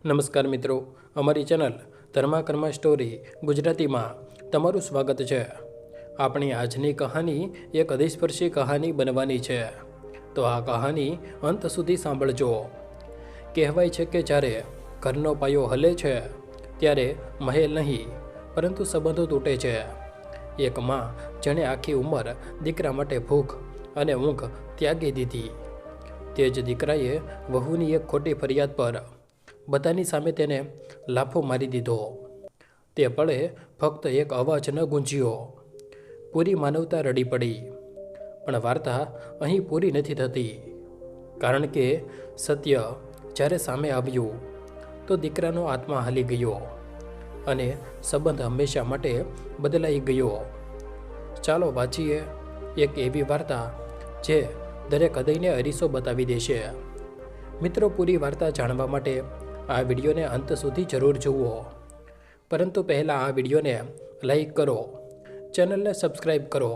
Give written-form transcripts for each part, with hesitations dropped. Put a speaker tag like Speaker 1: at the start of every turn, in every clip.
Speaker 1: નમસ્કાર મિત્રો, અમારી ચેનલ ધર્મા કર્મા સ્ટોરી ગુજરાતીમાં તમારું સ્વાગત છે। આપણી આજની કહાની એક હૃદયસ્પર્શી કહાની બનવાની છે, તો આ કહાની અંત સુધી સાંભળજો। કહેવાય છે કે જ્યારે ઘરનો પાયો હલે છે ત્યારે મહેલ નહીં પરંતુ સંબંધો તૂટે છે। એક માં જેણે આખી ઉંમર દીકરા માટે ભૂખ અને ઊંઘ ત્યાગી દીધી, તે જ દીકરાએ વહુની એક ખોટી ફરિયાદ પર બધાની સામે તેને લાફો મારી દીધો। તે પળે ફક્ત એક અવાજ ન ગુંજ્યો, પૂરી માનવતા રડી પડી। પણ વાર્તા અહીં પૂરી નથી થતી, કારણ કે સત્ય જ્યારે સામે આવ્યું તો દીકરાનો આત્મા હાલી ગયો અને સંબંધ હંમેશા માટે બદલાઈ ગયો। ચાલો વાંચીએ એક એવી વાર્તા જે દરેક હૃદયને અરીસો બતાવી દેશે। મિત્રો, પૂરી વાર્તા જાણવા માટે આ વિડીયોને અંત સુધી જરૂર જુઓ, પરંતુ પહેલાં આ વિડીયોને લાઈક કરો, ચેનલને સબસ્ક્રાઈબ કરો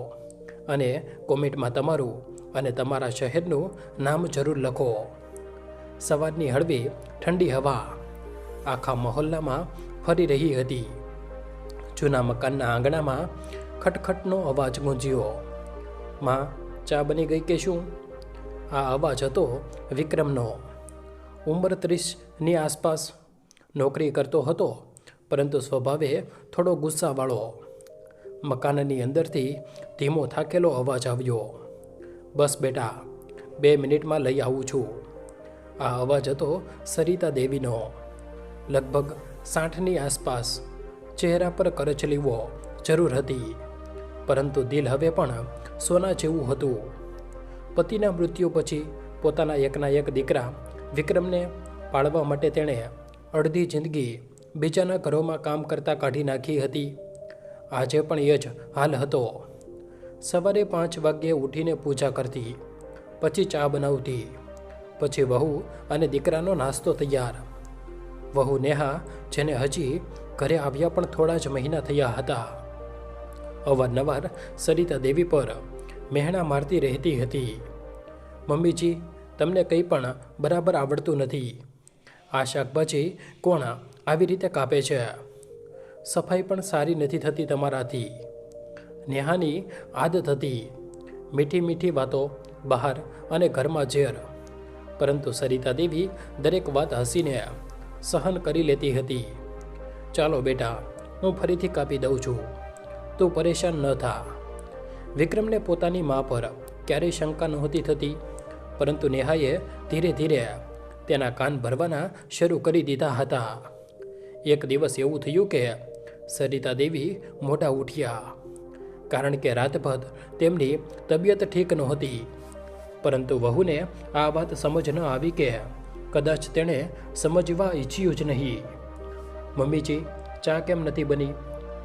Speaker 1: અને કોમેન્ટમાં તમારું અને તમારા શહેરનું નામ જરૂર લખો। સવારની હળવી ઠંડી હવા આખા મહોલ્લામાં ફરી રહી હતી। જૂના મકાનના આંગણામાં ખટખટનો અવાજ ગુંજ્યો। માં, ચા બની ગઈ કે શું? આ અવાજ હતો વિક્રમનો। ઉંમર 30ની આસપાસ, નોકરી કરતો હતો, પરંતુ સ્વભાવે થોડો ગુસ્સાવાળો। મકાનની અંદરથી ધીમો થાકેલો અવાજ આવ્યો, બસ બેટા, 2 મિનિટમાં લઈ આવું છું। આ અવાજ હતો સરિતા દેવીનો, લગભગ 60ની આસપાસ। ચહેરા પર કરચલીઓ જરૂર હતી, પરંતુ દિલ હવે પણ સોના જેવું હતું। પતિના મૃત્યુ પછી પોતાના એકના એક દીકરા વિક્રમને પાળવા માટે તેણે અડધી જિંદગી બીજાના ઘરોમાં કામ કરતા કાઢી નાખી હતી। આજે પણ એ જ હાલ હતો। સવારે 5 વાગ્યે ઉઠીને પૂજા કરતી, પછી ચા બનાવતી, પછી વહુ અને દીકરાનો નાસ્તો તૈયાર। વહુ નેહા, જેને હજી ઘરે આવ્યા પણ થોડા જ મહિના થયા હતા, અવારનવાર સરિતા દેવી પર મહેણા મારતી રહેતી હતી। મમ્મીજી, તમને કંઈ પણ બરાબર આવડતું નથી। આ શાકભાજી કોણ આવી રીતે કાપે છે? સફાઈ પણ સારી નથી થતી તમારાથી। નેહાની આદત હતી મીઠી મીઠી વાતો બહાર અને ઘરમાં ઝેર, પરંતુ સરિતા દેવી દરેક વાત હસીને સહન કરી લેતી હતી। ચાલો બેટા, હું ફરીથી કાપી દઉં છું, તું પરેશાન ન થા। વિક્રમને પોતાની મા પર ક્યારેય શંકા નહોતી થતી, પરંતુ નેહાએ ધીરે ધીરે તેના કાન ભરવાના શરૂ કરી દીધા હતા। એક દિવસ એવું થયું કે સરિતા દેવી મોડા ઉઠ્યા, કારણ કે રાતભર તેમની તબિયત ઠીક નહોતી। પરંતુ વહુને આ વાત સમજ ન આવી કે કદાચ તેણે સમજવા ઈચ્છ્યું જ નહીં। મમ્મીજી, ચા કેમ નથી બની?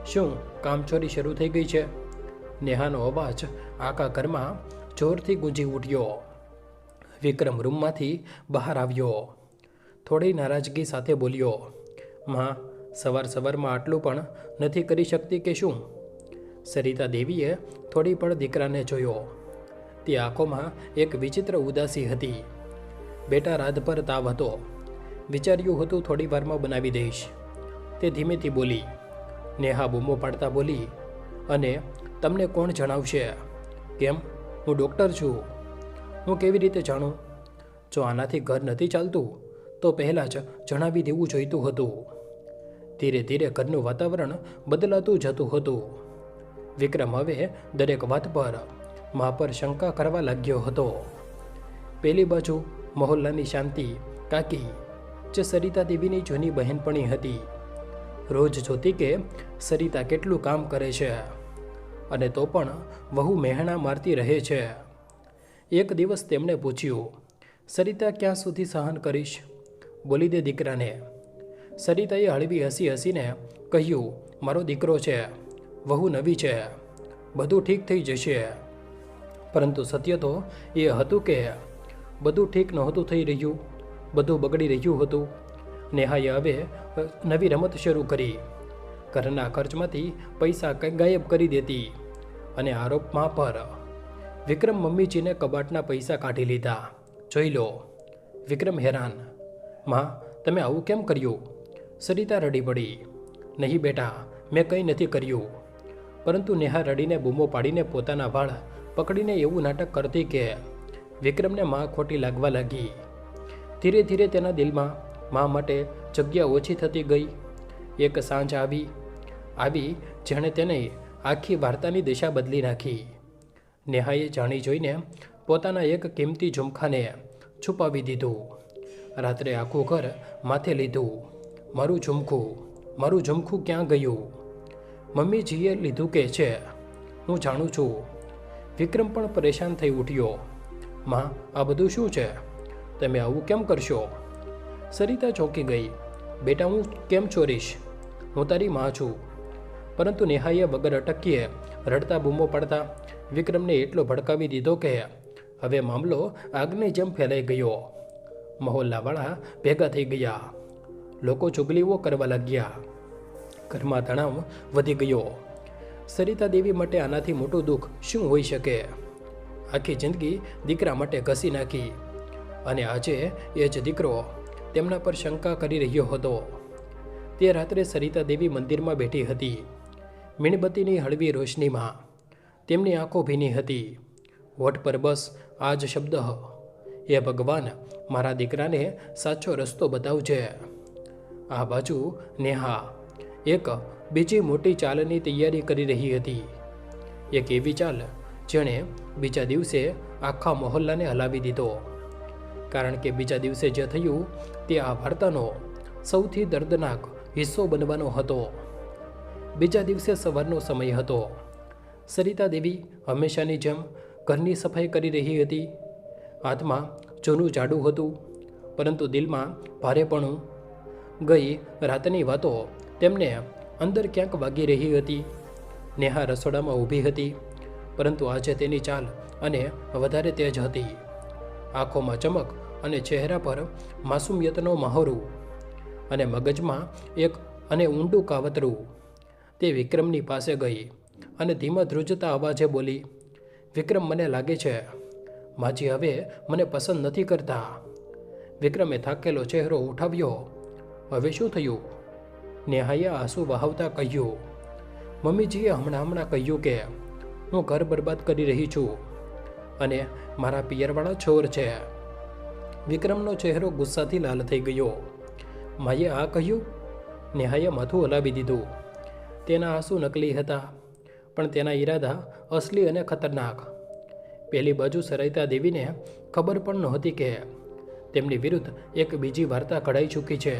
Speaker 1: શું કામચોરી શરૂ થઈ ગઈ છે? નેહાનો અવાજ આખા ઘરમાં જોરથી ગુંજી ઉઠ્યો। વિક્રમ રૂમમાંથી બહાર આવ્યો, થોડી નારાજગી સાથે બોલ્યો, માં, સવારમાં આટલું પણ નથી કરી શકતી કે શું? સરિતા દેવીએ થોડી પણ દીકરાને જોયો। તે આંખોમાં એક વિચિત્ર ઉદાસી હતી। બેટા, રાતભર તાવ હતો, વિચાર્યું હતું થોડી વારમાં બનાવી દઈશ, તે ધીમેથી બોલી। નેહા બૂમો પાડતા બોલી, અને તમને કોણ જણાવશે? કેમ, હું ડૉક્ટર છું, હું કેવી રીતે જાણું? જો આનાથી ઘર નથી ચાલતું તો પહેલાં જ જણાવી દેવું જોઈતું હતું। ધીરે ધીરે ઘરનું વાતાવરણ બદલાતું જતું હતું। વિક્રમ હવે દરેક વાત પર મા પર શંકા કરવા લાગ્યો હતો। પેલી બાજુ મહોલ્લાની શાંતિ કાકી, જે સરિતા દેવીની જૂની બહેનપણી હતી, રોજ જોતી કે સરિતા કેટલું કામ કરે છે, અને તો પણ વહુ મહેણા મારતી રહે છે। એક દિવસ તેમણે પૂછ્યું, સરિતા, ક્યાં સુધી સહન કરીશ? બોલી દે દીકરાને। સરિતાએ હળવી હસી હસીને કહ્યું, મારો દીકરો છે, વહુ નવી છે, બધું ઠીક થઈ જશે। પરંતુ સત્ય તો એ હતું કે બધું ઠીક નહોતું થઈ રહ્યું, બધું બગડી રહ્યું હતું। નેહાએ હવે નવી રમત શરૂ કરી, ઘરના ખર્ચમાંથી પૈસા ગાયબ કરી દેતી, અને આરોપમાં પર વિક્રમ મમ્મીજીને કબાટના પૈસા કાઢી લીધા। જોઈ લો। વિક્રમ હેરાન, માં, તમે આવું કેમ કર્યું? સરિતા રડી પડી. નહીં બેટા, મેં કંઈ નથી કર્યું. પરંતુ નેહા રડીને બૂમો પાડીને પોતાના વાળ પકડીને એવું નાટક કરતી કે વિક્રમને માં ખોટી લાગવા લાગી. ધીરે ધીરે તેના દિલમાં માં માટે જગ્યા ઓછી થતી ગઈ. એક સાંજ આવી જેણે તેને આખી વાર્તાની દિશા બદલી નાખી. નેહાએ જાણી જોઈને પોતાના એક કિંમતી ઝુમખાને છુપાવી દીધું. રાત્રે આખું ઘર માથે લીધું. મારું ઝુમખું ક્યાં ગયું? મમ્મીજીએ લીધું કે છે? હું જાણું છું. વિક્રમ પણ પરેશાન થઈ ઉઠ્યો. માં, આ બધું શું છે? તમે આવું કેમ કરશો? સરિતા ચોંકી ગઈ. બેટા, હું કેમ ચોરીશ? હું તારી માં છું. પરંતુ નેહાએ વગર અટકીએ રડતા બૂમો પાડતા વિક્રમને એટલો ભડકાવી દીધો કે હવે મામલો આગની જેમ ફેલાઈ ગયો. મહોલ્લાવાળા ભેગા થઈ ગયા. લોકો ચુગલીઓ કરવા લાગ્યા. ઘરમાં તણાવ વધી ગયો. સરિતા દેવી માટે આનાથી મોટું દુઃખ શું હોઈ શકે? આખી જિંદગી દીકરા માટે ઘસી નાખી, અને આજે એ જ દીકરો તેમના પર શંકા કરી રહ્યો હતો. તે રાત્રે સરિતા દેવી મંદિરમાં બેઠી હતી. મીણબત્તીની હળવી રોશનીમાં તેમની આંખો ભીની હતી. હોઠ પર બસ આ જ શબ્દ, એ ભગવાન, મારા દીકરાને સાચો રસ્તો બતાવજે. આ બાજુ નેહા એક બીજી મોટી ચાલની તૈયારી કરી રહી હતી. એક એવી ચાલ જેણે બીજા દિવસે આખા મહોલ્લાને હલાવી દીધો. કારણ કે બીજા દિવસે જે થયું તે આ વાર્તાનો સૌથી દર્દનાક હિસ્સો બનવાનો હતો. બીજા દિવસે સવારનો સમય હતો. સરિતા દેવી હંમેશાની જેમ ઘરની સફાઈ કરી રહી હતી. હાથમાં જૂનું જાડું હતું, પરંતુ દિલમાં ભારેપણું. ગઈ રાતની વાતો તેમને અંદર ક્યાંક વાગી રહી હતી. નેહા રસોડામાં ઊભી હતી, પરંતુ આજે તેની ચાલ અને વધારે તેજ હતી. આંખોમાં ચમક અને ચહેરા પર માસુમિયતનો મહોરું, અને મગજમાં એક ઊંડું કાવતરું. તે વિક્રમની પાસે ગઈ અને ધીમા ધ્રુજતા અવાજે બોલી, વિક્રમ, મને લાગે છે માજી હવે મને પસંદ નથી કરતા. વિક્રમે થાકેલો ચહેરો ઉઠાવ્યો. હવે શું થયું? નેહાએ આંસુ વહાવતા કહ્યું, મમ્મીજીએ હમણાં કહ્યું કે હું ઘર બરબાદ કરી રહી છું અને મારા પિયરવાળા છોર છે. વિક્રમનો ચહેરો ગુસ્સાથી લાલ થઈ ગયો. માએ આ કહ્યું? નેહાએ માથું હલાવી દીધું. તેના આંસુ નકલી હતા, પણ તેના ઈરાદા અસલી અને ખતરનાક. પહેલી બાજુ સરિતા દેવીને ખબર પણ નહોતી કે તેમની વિરુદ્ધ એક બીજી વાર્તા ઘડાઈ ચૂકી છે.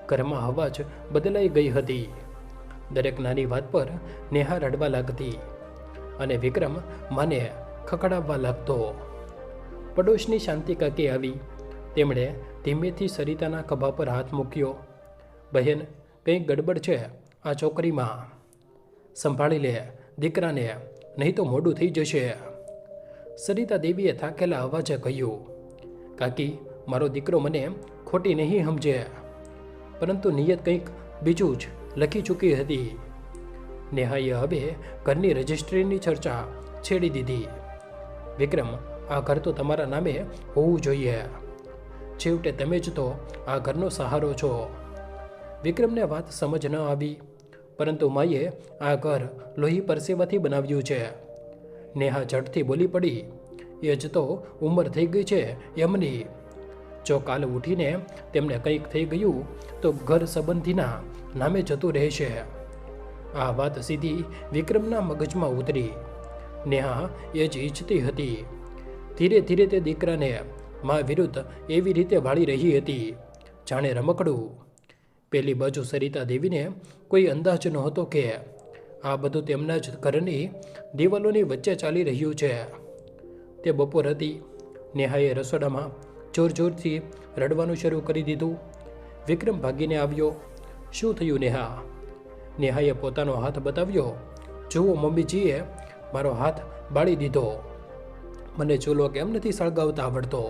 Speaker 1: ઘરમાં હવા જ બદલાઈ ગઈ હતી. દરેક નાની વાત પર નેહા રડવા લાગતી અને વિક્રમ માને ખખડાવવા લાગતો. પડોશની શાંતિ કાકી આવી. તેમણે ધીમેથી સરિતાના ખભા પર હાથ મૂક્યો. બહેન, કંઈક ગડબડ છે આ છોકરીમાં. સંભાળી લે દીકરાને, નહીં તો મોડું થઈ જશે. સરિતા દેવીએ થાકેલા અવાજે કહ્યું, કાકી, મારો દીકરો મને ખોટી નહીં સમજે, પરંતુ નિયત કંઈક બીજું જ લખી ચૂકી હતી. નેહાએ હવે ઘરની રજિસ્ટ્રીની ચર્ચા છેડી દીધી. વિક્રમ, આ ઘર તો તમારા નામે હોવું જોઈએ. છેવટે તમે જ તો આ ઘરનો સહારો છો. વિક્રમને વાત સમજ ન આવી, પરંતુ માએ આ ઘર લોહી પરસેવાથી બનાવ્યું છે. નેહા ઝડથી બોલી પડી, એ જ તો ઉંમર થઈ ગઈ છે એમની. જો કાલ ઉઠીને તેમને કંઈક થઈ ગયું તો ઘર સંબંધીના નામે જતું રહેશે. આ વાત સીધી વિક્રમના મગજમાં ઉતરી. નેહા એ જ ઈચ્છતી હતી. ધીરે ધીરે તે દીકરાને મા વિરુદ્ધ એવી રીતે વાળી રહી હતી જાણે રમકડું. પેલી બાજુ સરિતા દેવીને કોઈ અંદાજ નહોતો કે આ બધું તેમના જ ઘરની દિવાલોની વચ્ચે ચાલી રહ્યું છે. તે બપોર હતી. નેહાએ રસોડામાં જોરથી રડવાનું શરૂ કરી દીધું. વિક્રમ ભાગીને આવ્યો. શું થયું નેહા? નેહાએ પોતાનો હાથ બતાવ્યો. જુઓ, મમ્મીજીએ મારો હાથ બાળી દીધો. મને ચૂલો કેમ નથી સળગાવતા આવડતો?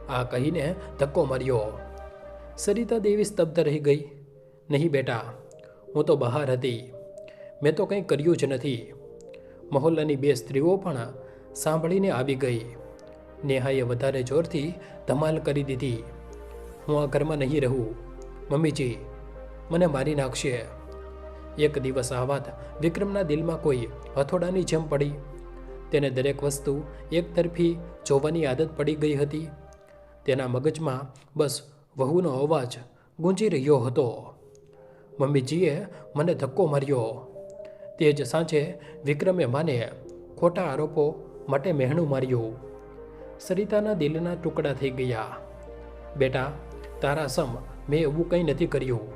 Speaker 1: આ કહીને ધક્કો માર્યો. સરિતા દેવી સ્તબ્ધ રહી ગઈ. નહીં બેટા, હું તો બહાર હતી. મેં તો કંઈ કર્યું જ નથી. મહોલ્લાની બે સ્ત્રીઓ પણ સાંભળીને આવી ગઈ. નેહાએ વધારે જોરથી ધમાલ કરી દીધી. હું આ ઘરમાં નહીં રહું. મમ્મીજી મને મારી નાખશે. એક દિવસ આ વાત વિક્રમના દિલમાં કોઈ હથોડાની જેમ પડી. તેને દરેક વસ્તુ એકતરફી જોવાની આદત પડી ગઈ હતી. તેના મગજમાં બસ વહુનો અવાજ ગૂંજી રહ્યો હતો. મમ્મીજીએ મને ધક્કો માર્યો. તે જ સાંજે વિક્રમે માને ખોટા આરોપો માટે મહેણું માર્યું. સરિતાના દિલના ટુકડા થઈ ગયા. બેટા, તારા સમ મેં એવું કંઈ નથી કર્યું.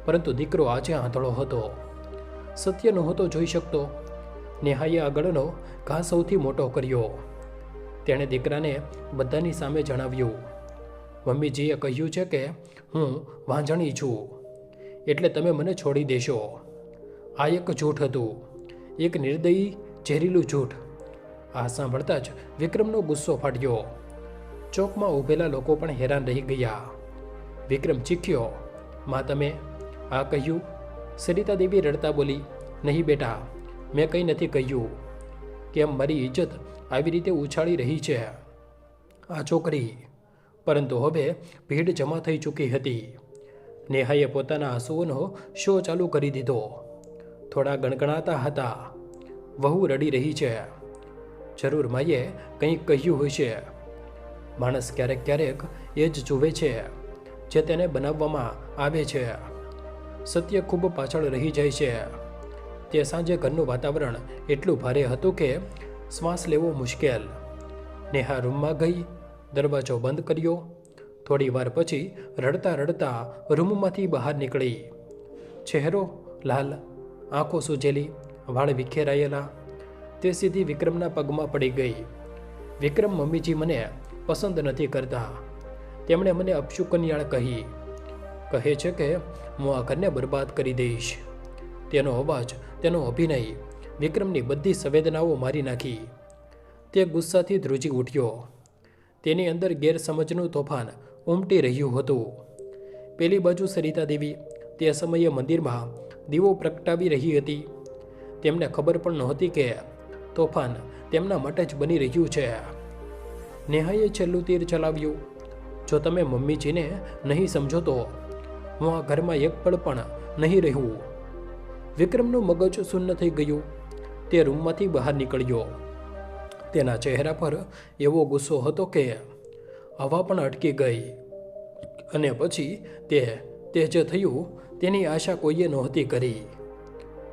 Speaker 1: પરંતુ દીકરો આજે આંધળો હતો. સત્ય નહોતો જોઈ શકતો. નેહાએ આગળનો ઘા સૌથી મોટો કર્યો. તેણે દીકરાને બધાની સામે જણાવ્યું, મમ્મીજીએ કહ્યું છે કે હું વાંઝણી છું, એટલે તમે મને છોડી દેશો. આ એક જૂઠ હતું, એક નિર્દયી ઝેરીલું જૂઠ. આ સાંભળતા જ વિક્રમનો ગુસ્સો ફાટ્યો. ચોકમાં ઊભેલા લોકો પણ હેરાન રહી ગયા. વિક્રમ ચીખ્યો, માં તમે આ કહ્યું? સરિતા દેવી રડતા બોલી, નહીં બેટા, મેં કંઈ નથી કહ્યું. કેમ મારી ઇજ્જત આવી રીતે ઉછાળી રહી છે આ છોકરી? પરંતુ હવે ભીડ જમા થઈ ચૂકી હતી. નેહાએ પોતાના આંસુઓનો શો ચાલુ કરી દીધો. થોડા ગણગણાતા હતા. વહુ રડી રહી છે. જરૂર માએ કંઈક કહ્યું હશે. માણસ ક્યારેક ક્યારેક એ જ જુએ છે જે તેને બનાવવામાં આવે છે. સત્ય ખૂબ પાછળ રહી જાય છે. તે સાંજે ઘરનું વાતાવરણ એટલું ભારે હતું કે શ્વાસ લેવો મુશ્કેલ. નેહા રૂમમાં ગઈ, દરવાજો બંધ કર્યો. થોડી વાર પછી રડતા રડતા રૂમમાંથી બહાર નીકળી. ચહેરો લાલ, આંખો સૂજેલી, વાળ વિખેરાયેલા. તે સીધી વિક્રમના પગમાં પડી ગઈ. વિક્રમ, મમ્મીજી મને પસંદ નથી કરતા. તેમણે મને અપશુકનિયાળ કહી. કહે છે કે હું આ ઘરને બરબાદ કરી દઈશ. તેનો અવાજ, તેનો અભિનય વિક્રમની બધી સંવેદનાઓ મારી નાખી. તે ગુસ્સાથી ધ્રુજી ઉઠ્યો. તેની અંદર ગેરસમજનું તોફાન ઉમટી રહ્યું હતું. પેલી બાજુ સરિતા દેવી તે સમયે મંદિરમાં દીવો પ્રગટાવી રહી હતી. તેમને ખબર પણ નહોતી કે તોફાન તેમના માટે જ બની રહ્યું છે. નેહાએ છેલ્લું તીર ચલાવ્યું. જો તમે મમ્મીજીને નહીં સમજો તો હું આ ઘરમાં એક પળ પણ નહીં રહું. વિક્રમનું મગજ શૂન્ય થઈ ગયું. તે રૂમમાંથી બહાર નીકળ્યો. તેના ચહેરા પર એવો ગુસ્સો હતો કે હવા પણ અટકી ગઈ. અને પછી તે જે થયું તેની આશા કોઈએ નહોતી કરી.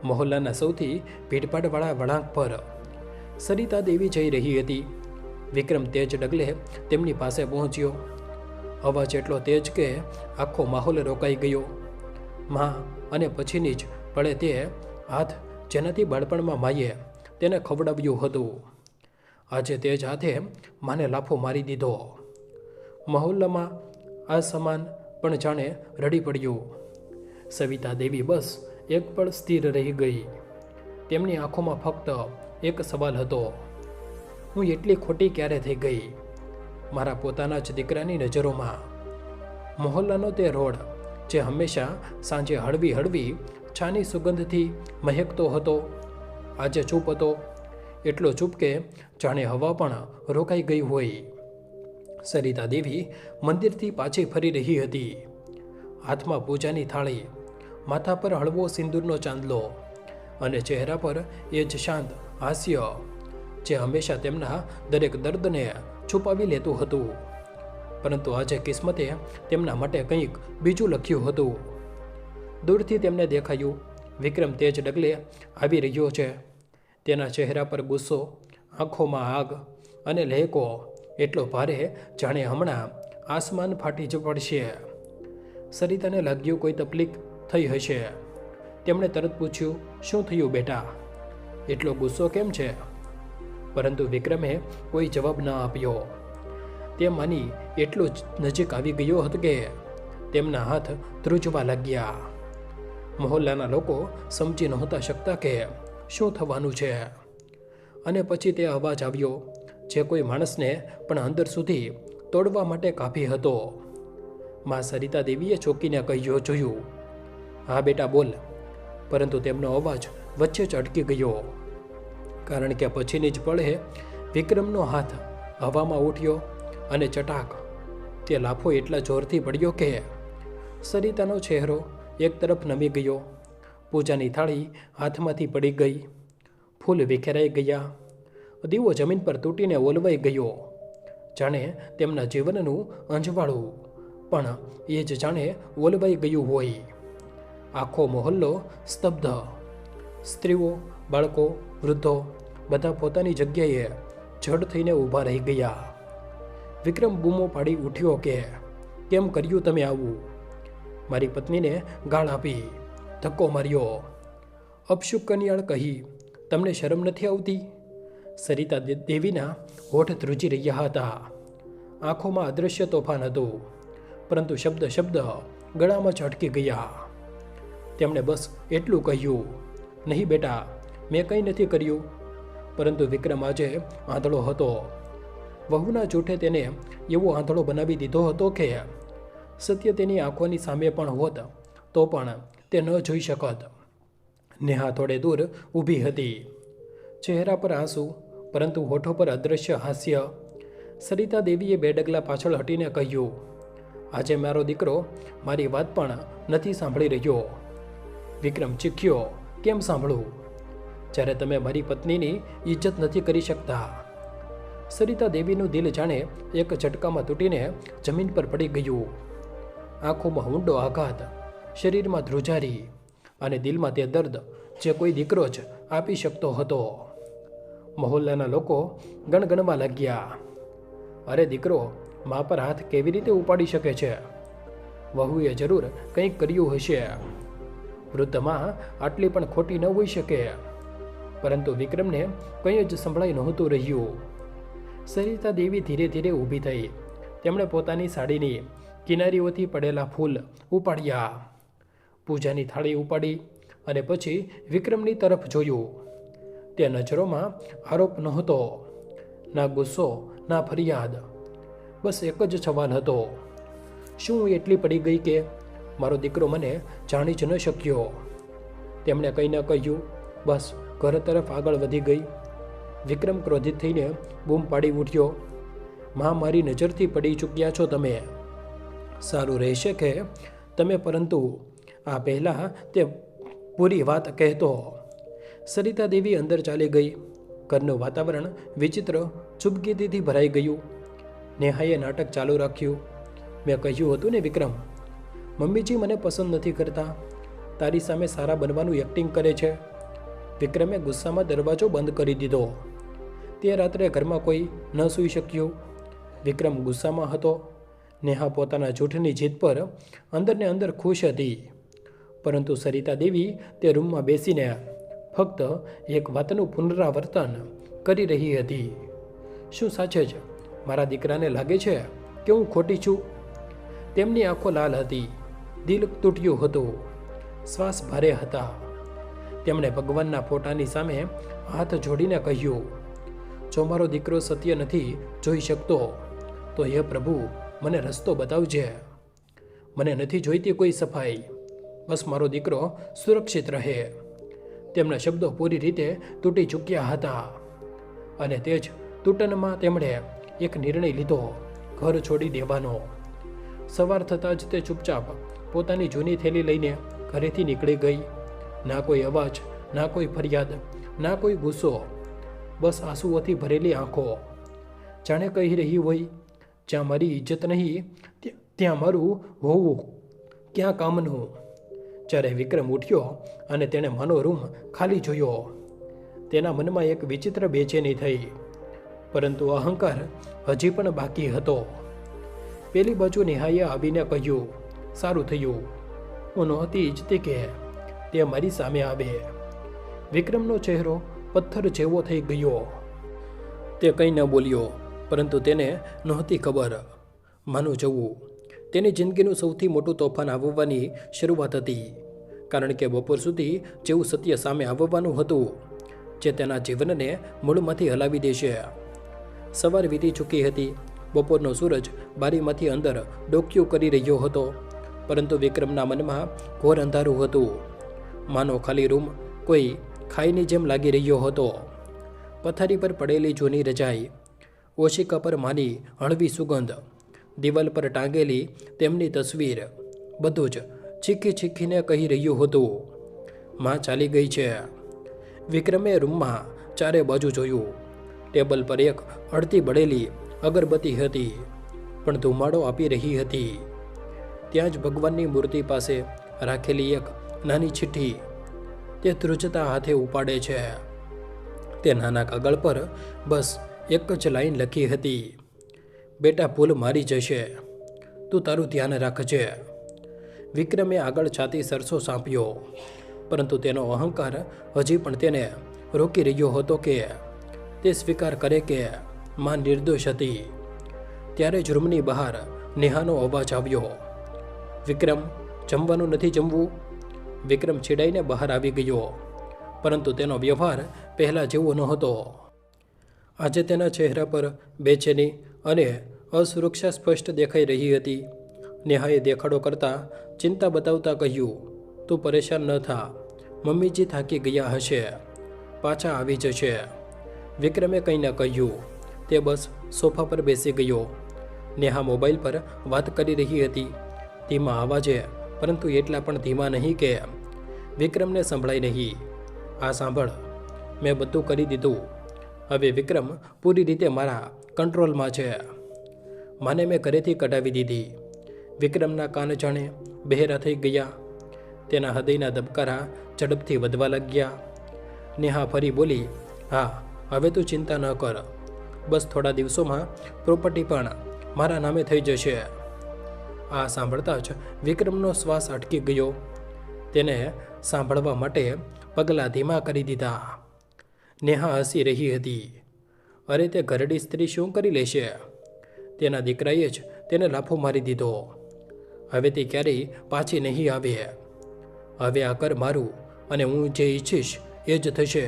Speaker 1: મહોલ્લાના સૌથી ભીડભાડવાળા વળાંક પર સરિતા દેવી જઈ રહી હતી. વિક્રમ તેજ ડગલે તેમની પાસે પહોંચ્યો. અવાજ એટલો તેજ કે આખો માહોલ રોકાઈ ગયો. માં, અને પછીની જ પળે તે હાથ જેનાથી બાળપણમાં માએ તેને ખવડાવ્યું હતું, આજે તે જ હાથે માને લાફો મારી દીધો. મહોલ્લામાં આ સમાન પણ જાણે રડી પડ્યું. સવિતા દેવી બસ એક પળ સ્થિર રહી ગઈ. તેમની આંખોમાં ફક્ત એક સવાલ હતો, હું એટલી ખોટી ક્યારે થઈ ગઈ? મારા પોતાના જ દીકરાની નજરોમાં. મહોલ્લાનો તે રોડ જે હંમેશા સાંજે હળવી હળવી છાની સુગંધથી મહેકતો હતો, આજે ચૂપ હતો. એટલો ચૂપ કે જાણે હવા પણ રોકાઈ ગઈ હોય. સરિતા દેવી મંદિરથી પાછી ફરી રહી હતી. હાથમાં પૂજાની થાળી, માથા પર હળવો સિંદૂરનો ચાંદલો અને ચહેરા પર એ જ શાંત હાસ્ય જે હંમેશા તેમના દરેક દર્દને છુપાવી લેતું હતું. પરંતુ આજે કિસ્મતે તેમના માટે કંઈક બીજું લખ્યું હતું. દૂરથી તેમને દેખાયું વિક્રમ તેજ ડગલે આવી રહ્યો છે. તેના ચહેરા પર ગુસ્સો, આંખોમાં આગ અને લહેકો એટલો ભારે જાણે હમણાં આસમાન ફાટી જ પડશે. સરિતાને લાગ્યું કોઈ તકલીફ થઈ હશે. તેમણે તરત પૂછ્યું, શું થયું બેટા? એટલો ગુસ્સો કેમ છે? પરંતુ વિક્રમે કોઈ જવાબ ન આપ્યો. તે માની એટલો જ નજીક આવી ગયો હતો કે તેમના હાથ ધ્રુજવા લાગ્યા. મહોલ્લાના લોકો સમજી નહોતા શકતા કે શું થવાનું છે. અને પછી તે અવાજ આવ્યો જે કોઈ માણસને પણ અંદર સુધી તોડવા માટે કાફી હતો. માં સરિતા દેવીએ ચોંકીને જોયું, હા બેટા બોલ. પરંતુ તેમનો અવાજ વચ્ચે જ અટકી ગયો, કારણ કે પછીની જ પળે વિક્રમનો હાથ હવામાં ઉઠ્યો અને ચટાક તે લાફો એટલા જોરથી પડ્યો કે સરિતાનો ચહેરો એક તરફ નમી ગયો. પૂજાની થાળી હાથમાંથી પડી ગઈ. ફૂલ વિખેરાઈ ગયા. દીવો જમીન પર તૂટીને ઓલવાઈ ગયો. જાણે તેમના જીવનનું અંજવાળું પણ એ જ જાણે ઓલવાઈ ગયું હોય. આખો મોહલ્લો સ્તબ્ધ. સ્ત્રીઓ, બાળકો, વૃદ્ધો બધા પોતાની જગ્યાએ જડ થઈને ઊભા રહી ગયા. વિક્રમ બૂમો પાડી ઉઠ્યો કે કેમ કર્યું તમે આવું? મારી પત્નીને ગાળ આપી, ધક્કો માર્યો. અપશુક કન્યાળ કહી, તમને શરમ નથી આવતી? સરિતા દેવીના હોઠ ધ્રુજી રહ્યા હતા. આંખોમાં અદૃશ્ય તોફાન હતું, પરંતુ શબ્દ ગળામાં જ અટકી ગયા. તેમણે બસ એટલું કહ્યું, નહીં બેટા, મેં કંઈ નથી કર્યું. પરંતુ વિક્રમ આજે આંધળો હતો. વહુના જૂઠે તેને એવો આંધળો બનાવી દીધો હતો કે સત્ય તેની આંખોની સામે પણ હોત તો પણ તે ન જોઈ શકત. નેહા થોડે દૂર ઊભી હતી. ચહેરા પર આંસુ, પરંતુ હોઠો પર અદૃશ્ય હાસ્ય. સરિતા દેવીએ 2 ડગલા પાછળ હટીને કહ્યું, આજે મારો દીકરો મારી વાત પણ નથી સાંભળી રહ્યો. વિક્રમ ચીખ્યો, કેમ સાંભળું જ્યારે તમે મારી પત્નીની ઇજ્જત નથી કરી શકતા? સરિતા દેવીનું દિલ જાણે એક ઝટકામાં તૂટીને જમીન પર પડી ગયું. આંખોમાં ઊંડો આઘાત, શરીરમાં ધ્રુજારી અને દિલમાં તે દર્દ જે કોઈ દીકરો જ આપી શકતો હતો. મહોલ્લાના લોકો ગણગણવા લાગ્યા, અરે દીકરો મા પર હાથ કેવી રીતે ઉપાડી શકે છે? વહુએ જરૂર કંઈક કર્યું હશે. વૃદ્ધ માં આટલી પણ ખોટી ન હોઈ શકે. પરંતુ વિક્રમને કંઈ જ સંભળાઈ નહોતું રહ્યું. સરિતા દેવી ધીરે ધીરે ઊભી થઈ. તેમણે પોતાની સાડીની કિનારીઓથી પડેલા ફૂલ ઉપાડ્યા, પૂજાની થાળી ઉપાડી અને પછી વિક્રમની તરફ જોયું. તે નજરોમાં આરોપ નહોતો, ના ગુસ્સો, ના ફરિયાદ. બસ એક જ સવાલ હતો, શું હું એટલી પડી ગઈ કે મારો દીકરો મને જાણી જ ન શક્યો? તેમણે કંઈ ન કહ્યું, બસ ઘર તરફ આગળ વધી ગઈ. વિક્રમ ક્રોધિત થઈને બૂમ પાડી ઉઠ્યો, માં, મારી નજરથી પડી ચૂક્યા છો તમે. સારું રહેશે કે તમે પરંતુ આ પહેલાં તે પૂરી વાત કહેતો. સરિતા દેવી અંદર ચાલી ગઈ. ઘરનું વાતાવરણ વિચિત્ર ચૂપગીતીથી ભરાઈ ગયું. નેહાએ નાટક ચાલુ રાખ્યું, મેં કહ્યું હતું ને વિક્રમ, મમ્મીજી મને પસંદ નથી કરતા, તારી સામે સારા બનવાનું એક્ટિંગ કરે છે. વિક્રમે ગુસ્સામાં દરવાજો બંધ કરી દીધો. તે રાત્રે ઘરમાં કોઈ ન સૂઈ શક્યું. વિક્રમ ગુસ્સામાં હતો. નેહા પોતાના જૂઠની જીત પર અંદરને અંદર ખુશ હતી. પરંતુ સરિતા દેવી તે રૂમમાં બેસીને ફક્ત એક વાતનું પુનરાવર્તન કરી રહી હતી, શું સાચે જ મારા દીકરાને લાગે છે કે હું ખોટી છું? તેમની આંખો લાલ હતી, દિલ તૂટ્યું હતું, શ્વાસ ભારે હતા. તેમણે ભગવાનના ફોટાની સામે હાથ જોડીને કહ્યું, જો મારો દીકરો સત્ય નથી જોઈ શકતો તો હે પ્રભુ, મને રસ્તો બતાવજે. મને નથી જોઈતી કોઈ સફાઈ, બસ મારો દીકરો સુરક્ષિત રહે. તેમના શબ્દો પૂરી રીતે તૂટી ચૂક્યા હતા અને તે જ તૂટનમાં તેમણે એક નિર્ણય લીધો, ઘર છોડી દેવાનો. સવાર થતાં જ તે ચૂપચાપ પોતાની જૂની થેલી લઈને ઘરેથી નીકળી ગઈ. ના કોઈ અવાજ, ના કોઈ ફરિયાદ, ના કોઈ ગુસ્સો, બસ આંસુઓથી ભરેલી આંખો. જાણે કહી રહી હોય, જ્યાં મારી ઇજ્જત નહીં ત્યાં મારું હોવું ક્યાં કામનું. જ્યારે વિક્રમ ઉઠ્યો અને તેણે માનો રૂમ ખાલી જોયો, તેના મનમાં એક વિચિત્ર બેચેની થઈ, પરંતુ અહંકાર હજી પણ બાકી હતો. પેલી બાજુ નેહાએ આવીને કહ્યું, સારું થયું, હું નહોતી ઈચ્છતી કે તે મારી સામે આવે. વિક્રમનો ચહેરો પથ્થર જેવો થઈ ગયો. તે કંઈ ન બોલ્યો, પરંતુ તેને નહોતી ખબર, માનું જવું તેની જિંદગીનું સૌથી મોટું તોફાન આવવાની શરૂઆત હતી. કારણ કે બપોર સુધી જેવું સત્ય સામે આવવાનું હતું જે તેના જીવનને મૂળમાંથી હલાવી દેશે. સવાર વીતી ચૂકી હતી. બપોરનો સૂરજ બારીમાંથી અંદર ડોક્યું કરી રહ્યો હતો, પરંતુ વિક્રમના મનમાં ઘોર અંધારું હતું. માનો ખાલી રૂમ કોઈ ખાઈની જેમ લાગી રહ્યો હતો. પથારી પર પડેલી જૂની રજાઈ, ઓશિકા પર માની હળવી સુગંધ, દિવાલ પર ટાંગેલી તેમની તસવીર બધું જ ચીખી ચીખીને કહી રહ્યું હતું, માં ચાલી ગઈ છે. વિક્રમે રૂમમાં ચારે બાજુ જોયું. ટેબલ પર એક અડધી બળેલી અગરબત્તી હતી, પણ ધુમાડો આપી રહી હતી. ત્યાં જ ભગવાનની મૂર્તિ પાસે રાખેલી એક નાની ચિઠ્ઠી તે ધ્રુજતા હાથે ઉપાડે છે. તે નાના કાગળ પર બસ એક જ લાઈન લખી હતી, બેટા ભૂલ મારી જશે, તું તારું ધ્યાન રાખજે. વિક્રમે આગળ છાતી સરસો સાંપ્યો, પરંતુ તેનો અહંકાર હજી પણ તેને રોકી રહ્યો હતો કે તે સ્વીકાર કરે કે માં નિર્દોષ હતી. ત્યારે જ રૂમની બહાર નેહાનો અવાજ આવ્યો, વિક્રમ, જમવાનું નથી જમવું? વિક્રમ ચીડાઈને બહાર આવી ગયો, પરંતુ તેનો વ્યવહાર પહેલાં જેવો નહોતો. આજે તેના ચહેરા પર બેચેની અને અસુરક્ષા સ્પષ્ટ દેખાઈ રહી હતી. નેહાએ દેખાડો કરતાં ચિંતા બતાવતા કહ્યું, તું પરેશાન ન થા, મમ્મીજી થાકી ગયા હશે, પાછા આવી જશે. વિક્રમે કંઈ ન કહ્યું. તે બસ સોફા પર બેસી ગયો. નેહા મોબાઈલ પર વાત કરી રહી હતી, ધીમા અવાજે, પરંતુ એટલા પણ ધીમા નહીં કે વિક્રમને સંભળાય નહીં. આ સાંભળ, મેં બધું કરી દીધું. હવે વિક્રમ પૂરી રીતે મારા કંટ્રોલમાં છે. માને મેં ઘરેથી કઢાવી દીધી. વિક્રમના કાન જાણે બહેરા થઈ ગયા. તેના હૃદયના ધબકારા ઝડપથી વધવા લાગ્યા. નેહા ફરી બોલી, હા, હવે તું ચિંતા ન કર. બસ થોડા દિવસોમાં પ્રોપર્ટી પણ મારા નામે થઈ જશે. આ સાંભળતા જ વિક્રમનો શ્વાસ અટકી ગયો. તેને સાંભળવા માટે પગલાં ધીમા કરી દીધા. નેહા હસી રહી હતી. અરે, તે ઘરડી સ્ત્રી શું કરી લેશે? તેના દીકરાએ જ તેને લાફો મારી દીધો. હવે તે ક્યારેય પાછી નહીં આવે. હવે આ ઘર મારું, અને હું જે ઈચ્છીશ એ જ થશે.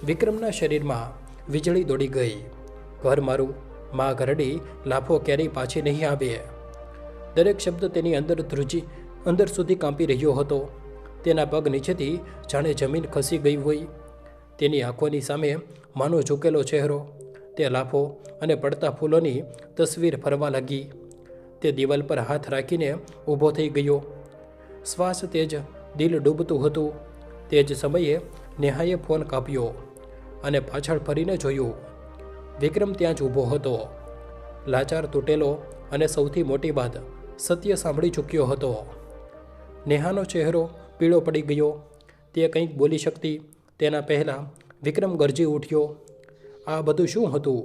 Speaker 1: વિક્રમના શરીરમાં વીજળી દોડી ગઈ. ઘર મારું, માં ઘરડી, લાફો ક્યારેય પાછી નહીં આવે. દરેક શબ્દ તેની અંદર સુધી કાંપી રહ્યો હતો. તેના પગ નીચેથી જાણે જમીન ખસી ગઈ હોય. તેની આંખોની સામે માનો ઝૂકેલો ચહેરો, તે લાફો અને પડતા ફૂલોની તસવીર ફરવા લાગી. તે દિવાલ પર હાથ રાખીને ઊભો થઈ ગયો. શ્વાસ તેજ, દિલ ડૂબતું હતું. તે જ સમયે નેહાએ ફોન કાપ્યો અને પાછળ ફરીને જોયું. વિક્રમ ત્યાં જ ઊભો હતો, લાચાર, તૂટેલો, અને સૌથી મોટી વાત, સત્ય સાંભળી ચૂક્યો હતો. નેહાનો ચહેરો પીળો પડી ગયો. તે કંઈક બોલી શકતી તેના પહેલાં વિક્રમ ગરજી ઉઠ્યો. આ બધું શું હતું?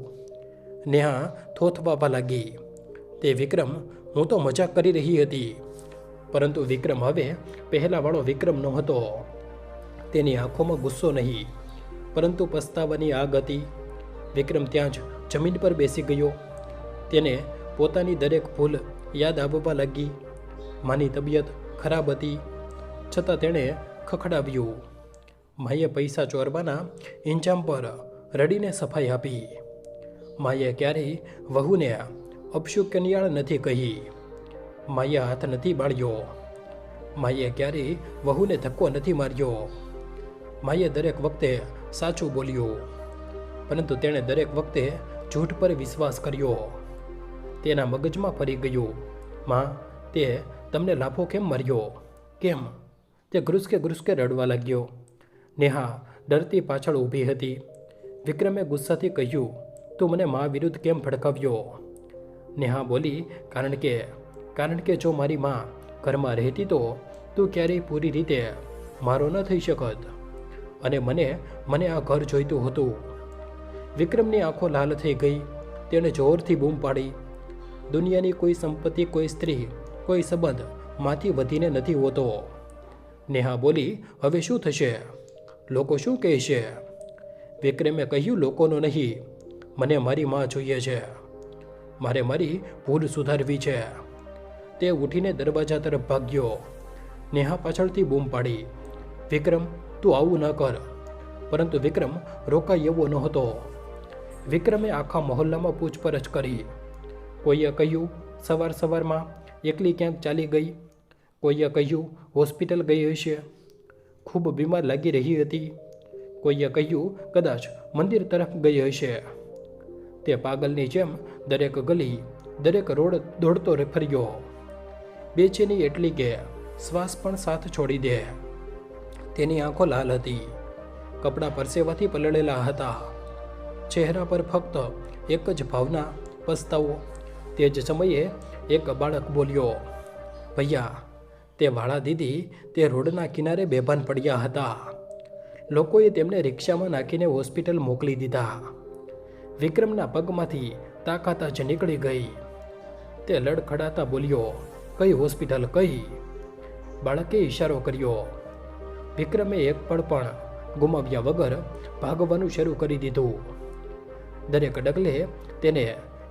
Speaker 1: નેહા થોથવાવા લાગી. તે વિક્રમ, હું તો મજાક કરી રહી હતી. પરંતુ વિક્રમ હવે પહેલાંવાળો વિક્રમ નહોતો. તેની આંખોમાં ગુસ્સો નહીં, પરંતુ પસ્તાવાની આગ હતી. વિક્રમ ત્યાં જ જમીન પર બેસી ગયો. તેને પોતાની દરેક ભૂલ યાદ આવવા લાગી. માની તબિયત ખરાબ હતી, છતાં તેણે ખખડાવ્યું. માએ પૈસા ચોરવાના ઇંજામ પર રડીને સફાઈ આપી. માએ ક્યારેય વહુને અપશુકનિયાળ નથી કહી. માએ હાથ નથી બાળ્યો. માએ ક્યારેય વહુને ધક્કો નથી માર્યો. માએ દરેક વખતે સાચું બોલ્યું, પરંતુ તેણે દરેક વખતે જૂઠ પર વિશ્વાસ કર્યો. તેના મગજમાં ફરી ગયું, માં, તે તમને લાફો કેમ માર્યો? કેમ? તે ઘ્રુસકે રડવા લાગ્યો. નેહા ડરતી પાછળ ઊભી હતી. વિક્રમે ગુસ્સાથી કહ્યું, તું મને મા વિરુદ્ધ કેમ ભડકાવ્યો? નેહા બોલી, કારણ કે જો મારી મા ઘરમાં રહેતી તો તું ક્યારેય પૂરી રીતે મારો ન થઈ શકત, અને મને આ ઘર જોઈતું હતું. વિક્રમની આંખો લાલ થઈ ગઈ. તેણે જોરથી બૂમ પાડી, દુનિયાની કોઈ સંપત્તિ, કોઈ સ્ત્રી, કોઈ સંબંધ માથી વધીને નથી હોતો. નેહા બોલી, હવે શું થશે? લોકો શું કહેશે? વિક્રમે કહ્યું, લોકોનો નહીં, મને મારી માં જોઈએ છે. મારે મારી ભૂલ સુધારવી છે. તે ઉઠીને દરવાજા તરફ ભાગ્યો. નેહા પાછળથી બૂમ પાડી, વિક્રમ, તું આવું ન કર. પરંતુ વિક્રમ રોકાય એવો નહોતો. વિક્રમે આખા મહોલ્લામાં પૂછપરછ કરી. કોઈએ કહ્યું સવારમાં એકલી ક્યાંક ચાલી ગઈ. કોઈએ કહ્યું હોસ્પિટલ ગઈ હશે, ખૂબ બીમાર લાગી રહી હતી. કોઈએ કહ્યું કદાચ મંદિર તરફ ગઈ હશે. તે પાગલની જેમ દરેક ગલી, દરેક રોડ દોડતો ફર્યો. બેચેની એટલી કે શ્વાસ પણ સાથ છોડી દે. તેની આંખો લાલ હતી, કપડાં પરસેવાથી પલળેલા હતા. ચહેરા પર ફક્ત એક જ ભાવના, પસ્તાવો. તે જ સમયે એક બાળક બોલ્યો, ભૈયા. તે વાળા દીદી તે રોડના કિનારે બેભાન પડ્યા હતા. લોકોએ તેમને રિક્ષામાં નાખીને હોસ્પિટલ મોકલી દીધા. વિક્રમના પગમાંથી તાકાત જ નીકળી ગઈ. તે લડખડાતા બોલ્યો, કઈ હોસ્પિટલ, કઈ? બાળકે ઇશારો કર્યો. વિક્રમે એક પળ પણ ગુમાવ્યા વગર ભાગવાનું શરૂ કરી દીધું. દરેક ડગલે તેને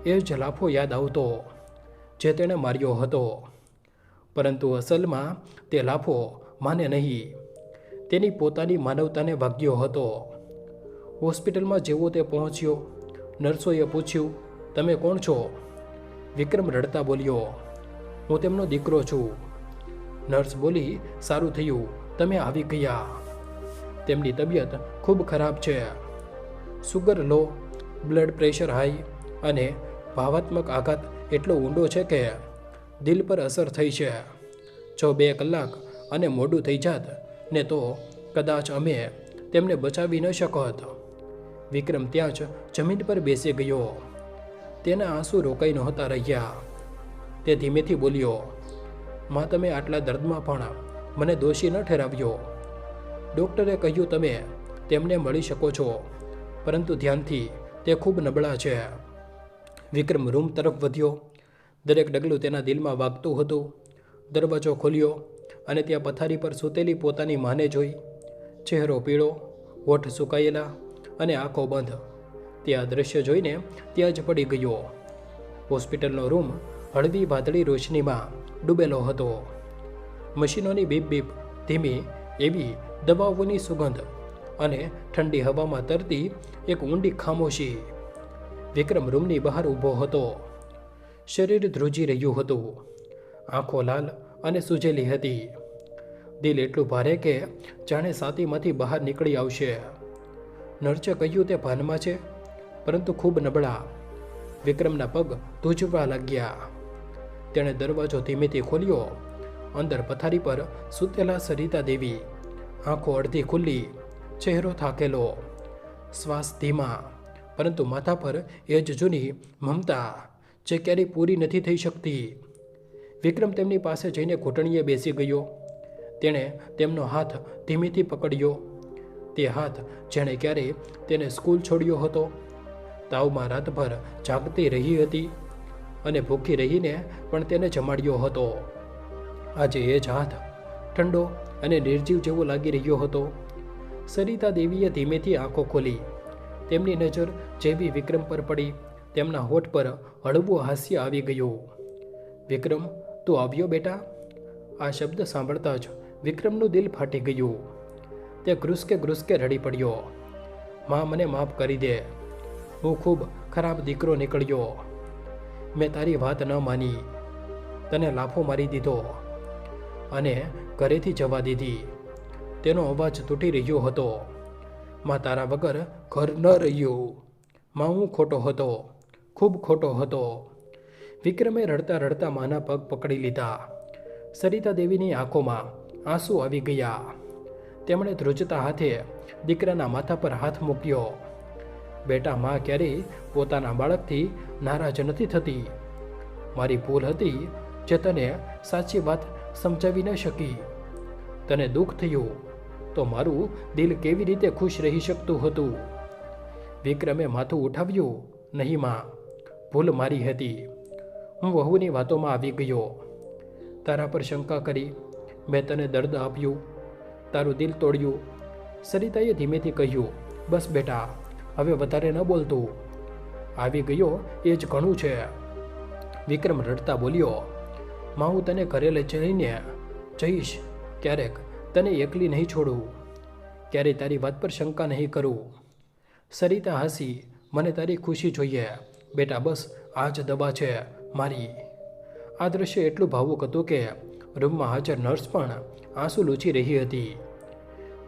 Speaker 1: એ જ લાફો યાદ આવતો જે તેણે માર્યો હતો. પરંતુ અસલમાં તે લાફો માને નહીં, તેની પોતાની માનવતાને વાગ્યો હતો. હોસ્પિટલમાં જેવો તે પહોંચ્યો, નર્સોએ પૂછ્યું, તમે કોણ છો? વિક્રમ રડતા બોલ્યો, હું તેમનો દીકરો છું. નર્સ બોલી, સારું થયું તમે આવી ગયા. તેમની તબિયત ખૂબ ખરાબ છે. સુગર લો, બ્લડ પ્રેશર હાઈ અને ભાવાત્મક આઘાત એટલો ઊંડો છે કે દિલ પર અસર થઈ છે. જો 2 કલાક અને મોડું થઈ જાત ને તો કદાચ અમે તેમને બચાવી ન શકત. વિક્રમ ત્યાં જ જમીન પર બેસી ગયો. તેના આંસુ રોકાઈ નહોતા રહ્યા. તે ધીમેથી બોલ્યો, માં, તમે આટલા દર્દમાં પણ મને દોષી ન ઠેરાવ્યો. ડૉક્ટરે કહ્યું તમે તેમને મળી શકો છો, પરંતુ ધ્યાનથી, તે ખૂબ નબળા છે. વિક્રમ રૂમ તરફ વધ્યો. દરેક ડગલું તેના દિલમાં વાગતું હતું. દરવાજો ખોલ્યો અને ત્યાં પથારી પર સૂતેલી પોતાની માને જોઈ. ચહેરો પીળો, હોઠ સુકાયેલા અને આંખો બંધ. તે આ દ્રશ્ય જોઈને ત્યાં જ પડી ગયો. હોસ્પિટલનો રૂમ હળવી વાદળી રોશનીમાં ડૂબેલો હતો. મશીનોની બીપ બીપ, ધીમી એવી દવાઓની સુગંધ અને ઠંડી હવામાં તરતી એક ઊંડી ખામોશી. વિક્રમ રૂમની બહાર ઊભો હતો. શરીર ધ્રુજી રહ્યું હતું. આંખો લાલ અને સૂજેલી હતી. દિલ એટલું ભારે કે જાણે છાતીમાંથી બહાર નીકળી આવશે. નર્સે કહ્યું તે ભાનમાં છે, પરંતુ ખૂબ નબળા. વિક્રમના પગ ધ્રુજવા લાગ્યા. તેણે દરવાજો ધીમેથી ખોલ્યો. અંદર પથારી પર સૂતેલા સરિતા દેવી, આંખો અડધી ખુલ્લી, ચહેરો થાકેલો, શ્વાસ ધીમા, પરંતુ માથા પર એ જ જૂની મમતા જે ક્યારેય પૂરી નથી થઈ શકતી. વિક્રમ તેમની પાસે જઈને ઘૂંટણીએ બેસી ગયો. તેણે તેમનો હાથ ધીમેથી પકડ્યો. તે હાથ જેણે ક્યારેય તેને સ્કૂલ છોડ્યો હતો, તાવમાં રાતભર જાગતી રહી હતી અને ભૂખી રહીને પણ તેને જમાડ્યો હતો. આજે એ જ હાથ ઠંડો અને નિર્જીવ જેવો લાગી રહ્યો હતો. સરિતા દેવીએ ધીમેથી આંખો ખોલી. તેમની નજર જેવી વિક્રમ પર પડી, તેમના હોઠ પર હળવું હાસ્ય આવી ગયું. વિક્રમ, તું આવ્યો બેટા? આ શબ્દ સાંભળતા જ વિક્રમનું દિલ ફાટી ગયું. તે ગ્રુસકે રડી પડ્યો. માં, મને માફ કરી દે. હું ખૂબ ખરાબ દીકરો નીકળ્યો. મેં તારી વાત ન માની, તને લાફો મારી દીધો અને ઘરેથી જવા દીધી. તેનો અવાજ તૂટી રહ્યો હતો. માં, તારા વગર ઘર ન રહ્યું. માં, હું ખોટો હતો, ખૂબ ખોટો હતો. વિક્રમે રડતા રડતા માના પગ પકડી લીધા. સરિતા દેવીની આંખોમાં આંસુ આવી ગયા. તેમણે ધ્રુજતા હાથે દીકરાના માથા પર હાથ મૂક્યો. બેટા, માં ક્યારેય પોતાના બાળકથી નારાજ નથી થતી. મારી ભૂલ હતી જે તને સાચી વાત સમજાવી ન શકી. તને દુઃખ થયું તો મારું દિલ કેવી રીતે ખુશ રહી શકતું હતું? વિક્રમે માથું ઉઠાવ્યું. નહીં માં, ભૂલ મારી હતી. હું વહુની વાતોમાં આવી ગયો. તારા પર શંકા કરી. મેં તને દર્દ આપ્યું, તારું દિલ તોડ્યું. સરિતાએ ધીમેથી કહ્યું, બસ બેટા, હવે વધારે ન બોલતું. આવી ગયો એ જ ઘણું છે. વિક્રમ રડતા બોલ્યો, માં, હું તને ઘરે લઈ જઈને જઈશ. ક્યારેક તને એકલી નહીં છોડું. ક્યારેય તારી વાત પર શંકા નહીં કરું. સરિતા હસી. મને તારી ખુશી જોઈએ બેટા, બસ આ જ દવા છે મારી. આ દ્રશ્ય એટલું ભાવુક હતું કે રૂમમાં હાજર નર્સ પણ આંસુ લૂછી રહી હતી.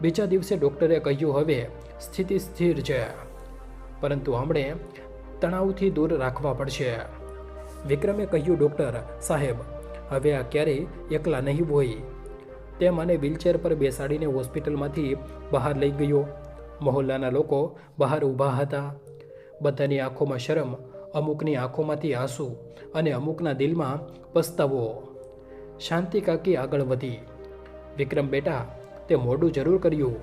Speaker 1: બીજા દિવસે ડૉક્ટરે કહ્યું, હવે સ્થિતિ સ્થિર છે, પરંતુ આપણે તણાવથી દૂર રાખવા પડશે. વિક્રમે કહ્યું, ડૉક્ટર સાહેબ, હવે આ ક્યારેય એકલા નહીં હોય. તે મને વ્હીલચેર પર બેસાડીને હોસ્પિટલમાંથી બહાર લઈ ગયો. મહોલ્લાના લોકો બહાર ઊભા હતા. બધાની આંખોમાં શરમ, અમુકની આંખોમાંથી આંસુ અને અમુકના દિલમાં પસ્તાવો. શાંતિ કાકી આગળ વધી. વિક્રમ બેટા, તે મોડું જરૂર કર્યું,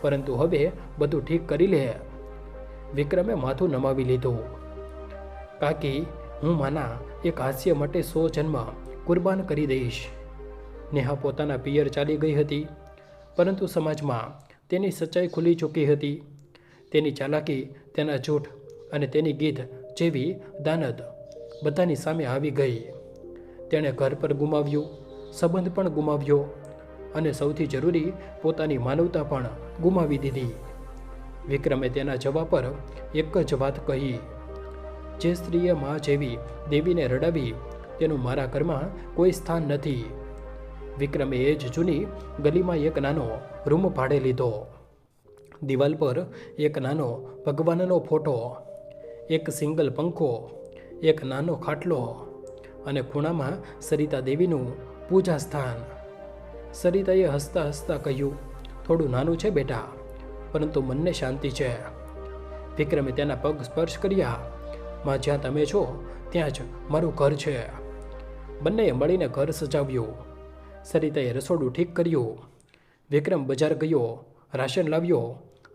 Speaker 1: પરંતુ હવે બધું ઠીક કરી લે. વિક્રમે માથું નમાવી લીધું. કાકી, હું માના એક હાસ્ય માટે 100 જન્મ કુરબાન કરી દઈશ. નેહા પોતાના પિયર ચાલી ગઈ હતી, પરંતુ સમાજમાં તેની સચ્ચાઈ ખુલી ચૂકી હતી. તેની ચાલાકી, તેના જૂઠ અને તેની ગીધ જેવી દાનત બધાની સામે આવી ગઈ. તેણે ઘર પર ગુમાવ્યું, સંબંધ પણ ગુમાવ્યો અને સૌથી જરૂરી પોતાની માનવતા પણ ગુમાવી દીધી. વિક્રમે તેના જવાબ પર એક જ વાત કહી, જે સ્ત્રીએ મા જેવી દેવીને રડાવી તેનું મારા ઘરમાં કોઈ સ્થાન નથી. વિક્રમે એ જ જૂની ગલીમાં એક નાનો રૂમ ભાડે લીધો. દિવાલ પર એક નાનો ભગવાનનો ફોટો, એક સિંગલ પંખો, એક નાનો ખાટલો અને ખૂણામાં સરિતા દેવીનું પૂજા સ્થાન. સરિતાએ હસતા હસતા કહ્યું, થોડું નાનું છે બેટા, પરંતુ મનને શાંતિ છે. વિક્રમે તેના પગ સ્પર્શ કર્યા. માં, જ્યાં તમે છો ત્યાં જ મારું ઘર છે. બંનેએ મળીને ઘર સજાવ્યું. સરિતાએ રસોડું ઠીક કર્યું. વિક્રમ બજાર ગયો, રાશન લાવ્યો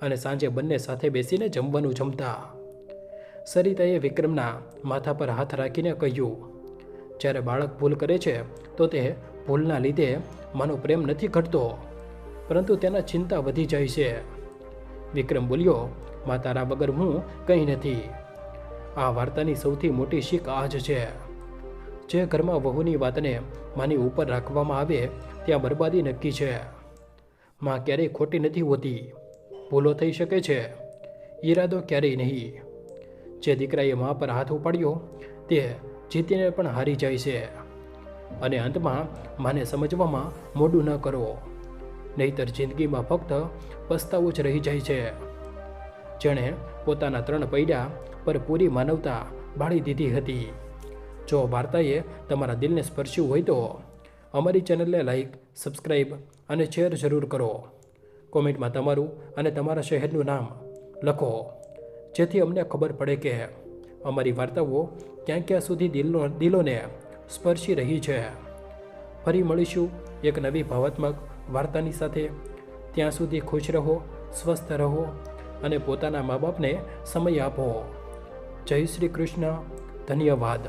Speaker 1: અને સાંજે બંને સાથે બેસીને જમવાનું જમતા. સરિતાએ વિક્રમના માથા પર હાથ રાખીને કહ્યું, જ્યારે બાળક ભૂલ કરે છે તો તે ભૂલના લીધે માનો પ્રેમ નથી ઘટતો, પરંતુ તેના ચિંતા વધી જાય છે. વિક્રમ બોલ્યો, મા, તારા વગર હું કંઈ નથી. આ વાર્તાની સૌથી મોટી શીખ આ જ છે. જે ઘરમાં વહુની વાતને માની ઉપર રાખવામાં આવે ત્યાં બરબાદી નક્કી છે. માં ક્યારેય ખોટી નથી હોતી. ભૂલો થઈ શકે છે, ઈરાદો ક્યારેય નહીં. જે દીકરાએ મા પર હાથ ઉપાડ્યો તે જીતીને પણ હારી જાય છે. અને અંતમાં માને સમજવામાં મોડું ન કરો, નહીંતર જિંદગીમાં ફક્ત પસ્તાવું જ રહી જાય છે. જેણે પોતાના 3 પૈડા પર પૂરી માનવતા બાળી દીધી હતી. જો વાર્તાએ તમારા દિલને સ્પર્શ્યું હોય તો અમારી ચેનલને લાઈક, સબસ્ક્રાઈબ અને શેર જરૂર કરો. કોમેન્ટમાં તમારું અને તમારા શહેરનું નામ લખો, જેથી અમને ખબર પડે કે અમારી વાર્તાઓ ક્યાં સુધી દિલોને સ્પર્શી રહી છે. ફરી મળીશું એક નવી ભાવાત્મક વાર્તાની સાથે. ત્યાં સુધી ખુશ રહો, સ્વસ્થ રહો અને પોતાના મા બાપને સમય આપો. જય શ્રી કૃષ્ણ. ધન્યવાદ.